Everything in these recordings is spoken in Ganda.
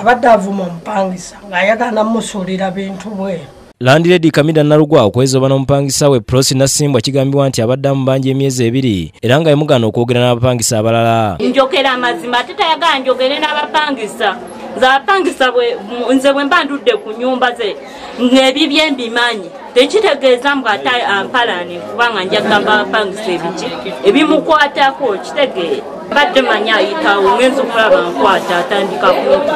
abadde avuma omupangisa ng'ayagala musuulira bintu bwe. Landlady Kamida Narugwa okwezoba n'omupangisa we Prosi Nasimbwa kigambibwa nti abadde amubanja emyezi 2 era nga yamugana okwogera n'abapangisa abalala. Njogera amazima ate tayagala njogere n'abapangisa. Abapangisa nze bwe mba ndudde ku nnyumba ze ng'ebibye mbimanyi tekitegeeza mbw ate ampalane kubanga njagamba abapangisa ebiki ebimukwatako kitegeera. Badde manya ayitawo ngenza okulaba nkwata atandika kumpi.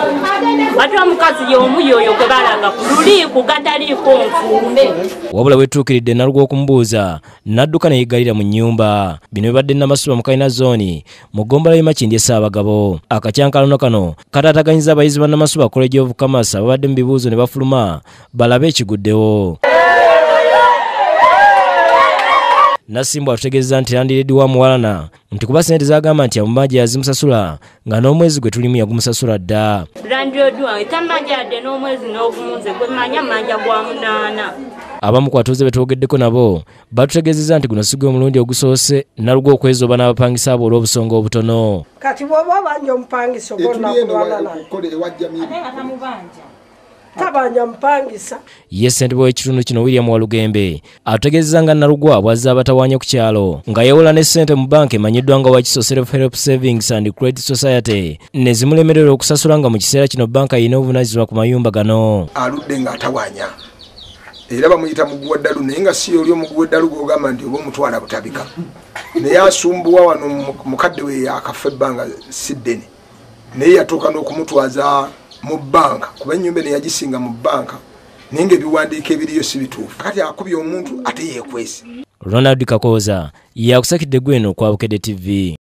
Ate omukazi y'omu yoyo gwe balaga ku luliiku gataliiko nfumbe. Wabula wetuukiridde Narugwa okumubuuza n'adduka ne yeegayirira mu nnyumba. Bino bibadde Namasuba mu Kalina Zooni mu ggombolola y'e Makindye Ssaabagabo. Akacyankalono kano kataataganyiza abayizi ba Namasuba College of Commerce ababadde mu bibuuzo ne bafuluma balabe ekiguddewo. Nasimbwa atutegeeza nti Landlady wa muwalana nti kuba ssente z'agamba nti amumanja yazimusasula nga n'omwezi gwe tulimu yagumusasula dda. Landlady wange tamanja yadde n'omwezi n'ogumunze gwe manya manja gwa 8. Abamu ku batuuze be twogeddeko nabo batutegeezezza nti guno si gwe mulundi ogusoose Narugwa okwezooba n'abapangisa abo olw'obusonga obutono. Kati bw'oba obanja omupangisa ogonna kulwana naye. Tabanja mpangisa. Ye ssentebe w'ekitundu kino William Walugembe atutegeezezza nga Narugwa bw'azze abatawaanya ku kyalo nga yeewola ne ssente mu banka emanyiddwa nga Wakiso Self Help Savings and Credit Society ne zimulemerera okusasula nga mu kiseera kino banka yina obuvunaanyizibwa ku mayumba gano. Aludde ng'atawaanya era bamuyita muguwa ddalu naye nga si oli omuguwa ddalu gw'ogamba nti oba omutwala butabika naye asumbuwa wano mukadde we yakafa ebbanga siddene naye yatuuka n'okumutwaza mu banka kuba ennyumba ne yagisinga mu banka naye ng'ebiwandiiko ebiriyo si bituufu kati akubye omuntu ate yeekwese. Ronald Kakoza yakusakidde Gweno kwa Bukedde TV.